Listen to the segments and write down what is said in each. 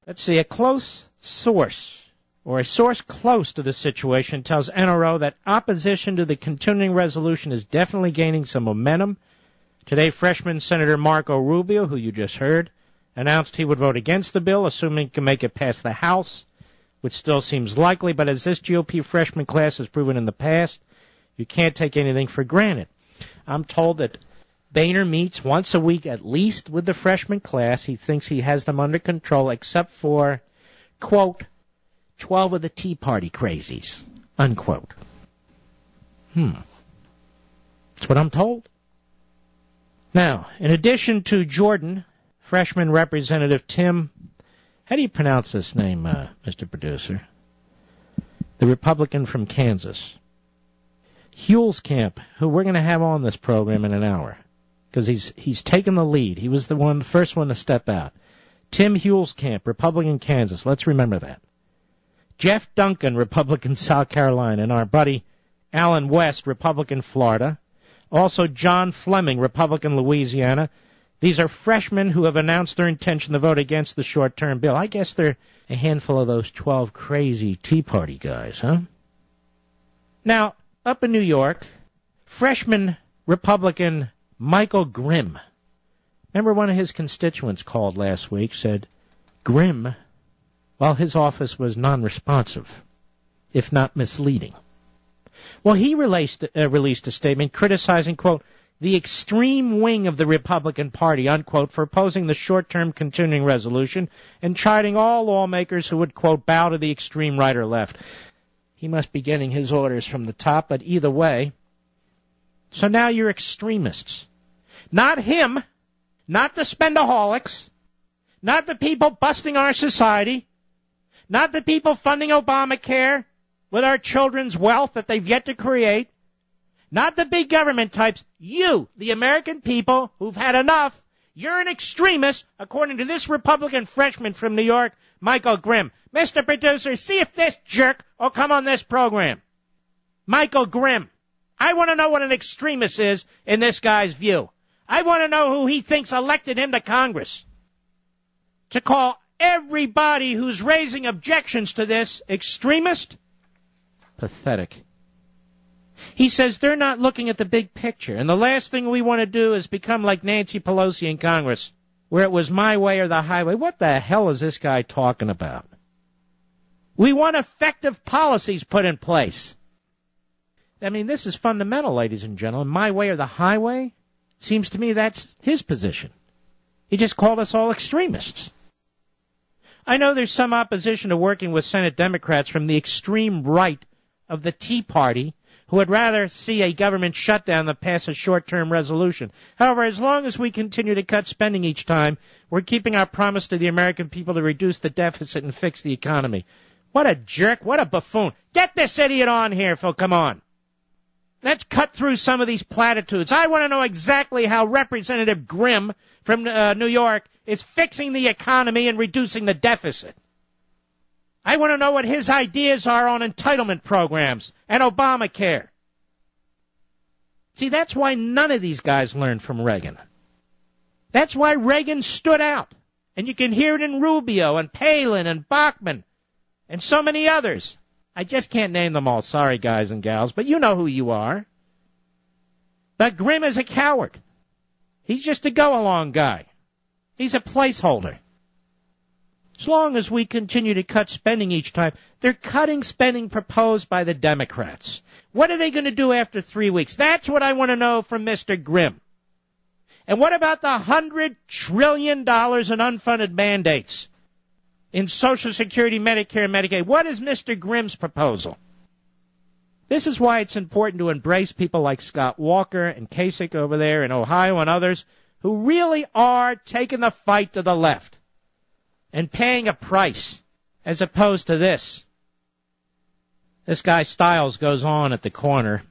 Let's see, a close source, or a source close to the situation, tells NRO that opposition to the continuing resolution is definitely gaining some momentum. Today, freshman Senator Marco Rubio, who you just heard, announced he would vote against the bill, assuming he can make it past the House, which still seems likely, but as this GOP freshman class has proven in the past, you can't take anything for granted. I'm told that Boehner meets once a week at least with the freshman class. He thinks he has them under control, except for, quote, 12 of the Tea Party crazies, unquote. That's what I'm told. Now, in addition to Jordan, freshman Representative Tim, how do you pronounce this name, Mr. Producer? The Republican from Kansas. Huelskamp, who we're going to have on this program in an hour, because he's taken the lead. He was the first one to step out. Tim Huelskamp, Republican Kansas. Let's remember that. Jeff Duncan, Republican South Carolina, and our buddy Alan West, Republican Florida. Also John Fleming, Republican Louisiana. These are freshmen who have announced their intention to vote against the short-term bill. I guess they're a handful of those 12 crazy Tea Party guys, huh? Now, up in New York, freshman Republican Michael Grimm. Remember one of his constituents called last week, said Grimm, while his office was non-responsive, if not misleading. Well, he released a statement criticizing, quote, the extreme wing of the Republican Party, unquote, for opposing the short-term continuing resolution and chiding all lawmakers who would, quote, bow to the extreme right or left. He must be getting his orders from the top, but either way. So now you're extremists. Not him, not the spendaholics, not the people busting our society, not the people funding Obamacare with our children's wealth that they've yet to create, not the big government types. You, the American people who've had enough, you're an extremist, according to this Republican freshman from New York, Michael Grimm. Mr. Producer, see if this jerk will come on this program. Michael Grimm. I want to know what an extremist is in this guy's view. I want to know who he thinks elected him to Congress. To call everybody who's raising objections to this extremist? Pathetic. He says they're not looking at the big picture, and the last thing we want to do is become like Nancy Pelosi in Congress, where it was my way or the highway. What the hell is this guy talking about? We want effective policies put in place. I mean, this is fundamental, ladies and gentlemen. My way or the highway? Seems to me that's his position. He just called us all extremists. I know there's some opposition to working with Senate Democrats from the extreme right of the Tea Party who would rather see a government shutdown than pass a short-term resolution. However, as long as we continue to cut spending each time, we're keeping our promise to the American people to reduce the deficit and fix the economy. What a jerk. What a buffoon. Get this idiot on here, Phil. Come on. Let's cut through some of these platitudes. I want to know exactly how Representative Grimm from New York is fixing the economy and reducing the deficit. I want to know what his ideas are on entitlement programs and Obamacare. See, that's why none of these guys learned from Reagan. That's why Reagan stood out. And you can hear it in Rubio and Palin and Bachmann and so many others. I just can't name them all. Sorry, guys and gals, but you know who you are. But Grimm is a coward. He's just a go-along guy. He's a placeholder. As long as we continue to cut spending each time, they're cutting spending proposed by the Democrats. What are they going to do after 3 weeks? That's what I want to know from Mr. Grimm. And what about the $100 trillion in unfunded mandates in Social Security, Medicare, and Medicaid? What is Mr. Grimm's proposal? This is why it's important to embrace people like Scott Walker and Kasich over there in Ohio and others who really are taking the fight to the left and paying a price as opposed to this. This guy Stiles goes on at the corner.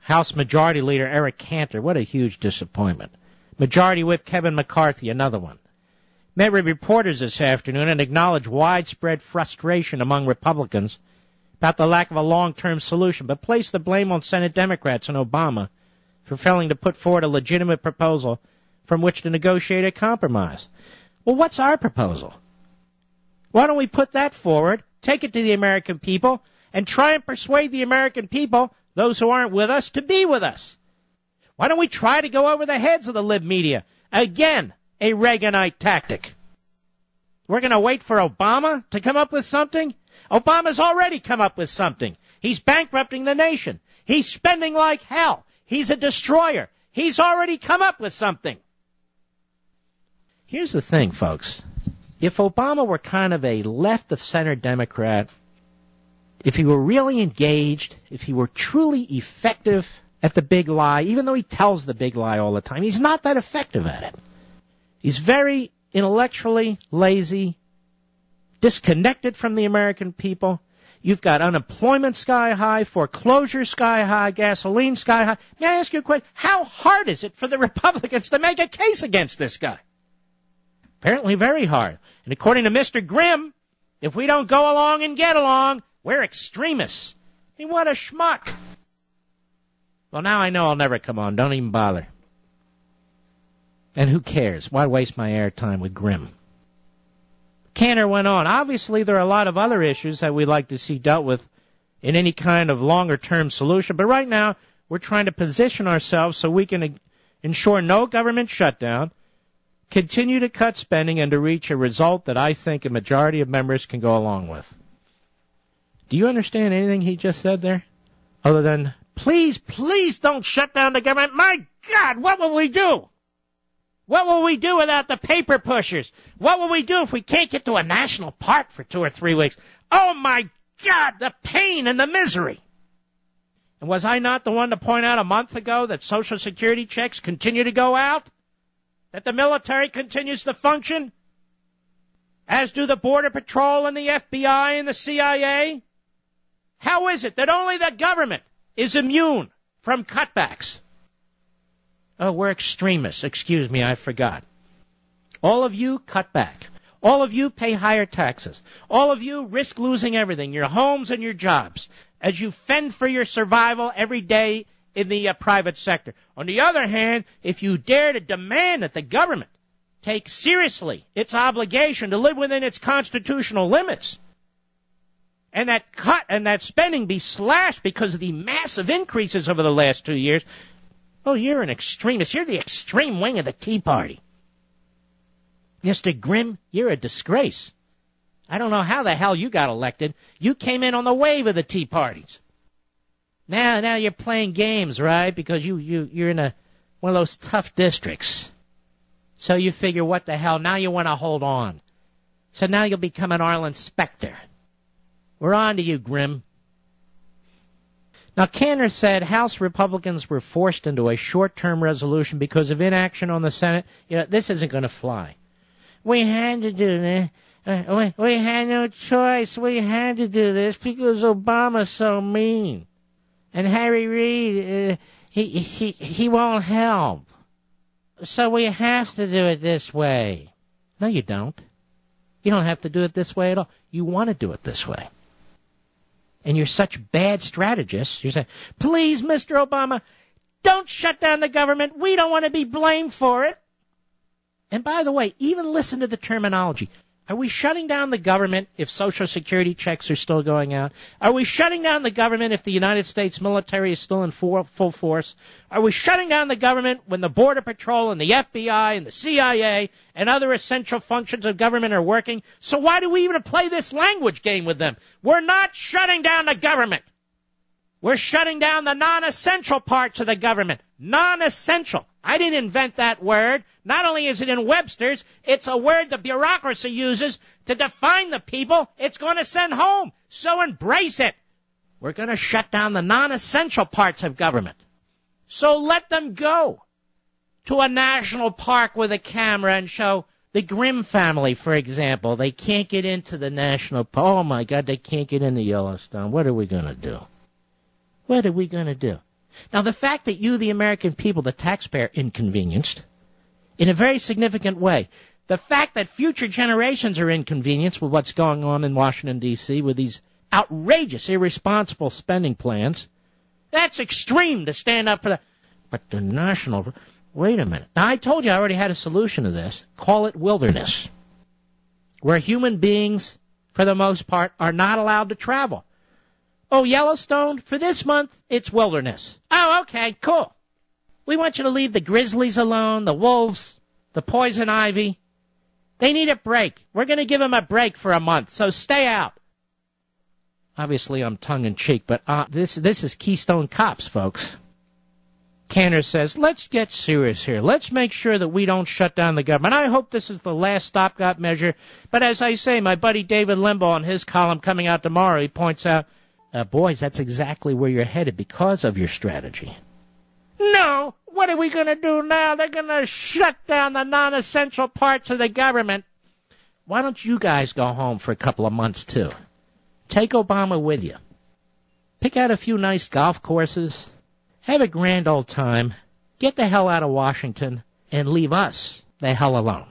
House Majority Leader Eric Cantor, what a huge disappointment. Majority Whip Kevin McCarthy, another one. Met with reporters this afternoon and acknowledged widespread frustration among Republicans about the lack of a long-term solution, but placed the blame on Senate Democrats and Obama for failing to put forward a legitimate proposal from which to negotiate a compromise. Well, what's our proposal? Why don't we put that forward, take it to the American people, and try and persuade the American people, those who aren't with us, to be with us? Why don't we try to go over the heads of the lib media? Again, a Reaganite tactic. We're going to wait for Obama to come up with something? Obama's already come up with something. He's bankrupting the nation. He's spending like hell. He's a destroyer. He's already come up with something. Here's the thing, folks. If Obama were kind of a left-of-center Democrat, if he were really engaged, if he were truly effective at the big lie, even though he tells the big lie all the time, he's not that effective at it. He's very intellectually lazy, disconnected from the American people. You've got unemployment sky high, foreclosure sky high, gasoline sky high. May I ask you a question? How hard is it for the Republicans to make a case against this guy? Apparently very hard. And according to Mr. Grimm, if we don't go along and get along, we're extremists. Hey, what a schmuck. Well, now I know I'll never come on. Don't even bother. And who cares? Why waste my airtime with Grimm? Cantor went on. Obviously, there are a lot of other issues that we'd like to see dealt with in any kind of longer-term solution. But right now, we're trying to position ourselves so we can ensure no government shutdown, continue to cut spending, and to reach a result that I think a majority of members can go along with. Do you understand anything he just said there? Other than, please don't shut down the government. My God, what will we do? What will we do without the paper pushers? What will we do if we can't get to a national park for 2 or 3 weeks? Oh, my God, the pain and the misery. And was I not the one to point out a month ago that Social Security checks continue to go out? That the military continues to function? As do the Border Patrol and the FBI and the CIA? How is it that only the government is immune from cutbacks? Oh, we're extremists. Excuse me, I forgot. All of you cut back. All of you pay higher taxes. All of you risk losing everything, your homes and your jobs, as you fend for your survival every day in the private sector. On the other hand, if you dare to demand that the government take seriously its obligation to live within its constitutional limits, and that cut and that spending be slashed because of the massive increases over the last 2 years, oh, you're an extremist. You're the extreme wing of the Tea Party. Mr. Grimm, you're a disgrace. I don't know how the hell you got elected. You came in on the wave of the Tea Parties. Now you're playing games, right? Because you're in one of those tough districts. So you figure, what the hell? Now you want to hold on. So now you'll become an Arlen Specter. We're on to you, Grimm. Now, Cantor said House Republicans were forced into a short-term resolution because of inaction on the Senate. This isn't going to fly. We had to do this. We had no choice. We had to do this because Obama's so mean. And Harry Reid, he won't help. So we have to do it this way. No, you don't. You don't have to do it this way at all. You want to do it this way. And you're such bad strategists. You're saying, please, Mr. Obama, don't shut down the government. We don't want to be blamed for it. And by the way, even listen to the terminology. Are we shutting down the government if Social Security checks are still going out? Are we shutting down the government if the United States military is still in full force? Are we shutting down the government when the Border Patrol and the FBI and the CIA and other essential functions of government are working? So why do we even play this language game with them? We're not shutting down the government. We're shutting down the non-essential parts of the government. Non-essential. I didn't invent that word. Not only is it in Webster's, it's a word the bureaucracy uses to define the people it's going to send home. So embrace it. We're going to shut down the non-essential parts of government. So let them go to a national park with a camera and show the Grimm family, for example. They can't get into the national park. Oh, my God, they can't get into Yellowstone. What are we going to do? What are we going to do? Now, the fact that you, the American people, the taxpayer, inconvenienced in a very significant way, the fact that future generations are inconvenienced with what's going on in Washington, D.C., with these outrageous, irresponsible spending plans, that's extreme to stand up for that. But the national, wait a minute. Now, I told you I already had a solution to this. Call it wilderness. where human beings, for the most part, are not allowed to travel. Oh, Yellowstone, for this month, it's wilderness. Oh, okay, cool. We want you to leave the grizzlies alone, the wolves, the poison ivy. They need a break. We're going to give them a break for a month, so stay out. Obviously, I'm tongue-in-cheek, but this is Keystone Cops, folks. Cantor says, let's get serious here. Let's make sure that we don't shut down the government. I hope this is the last stopgap measure. But as I say, my buddy David Limbaugh in his column coming out tomorrow, he points out, boys, that's exactly where you're headed because of your strategy. No, what are we going to do now? They're going to shut down the non-essential parts of the government. Why don't you guys go home for a couple of months, too? Take Obama with you. Pick out a few nice golf courses. Have a grand old time. Get the hell out of Washington and leave us the hell alone.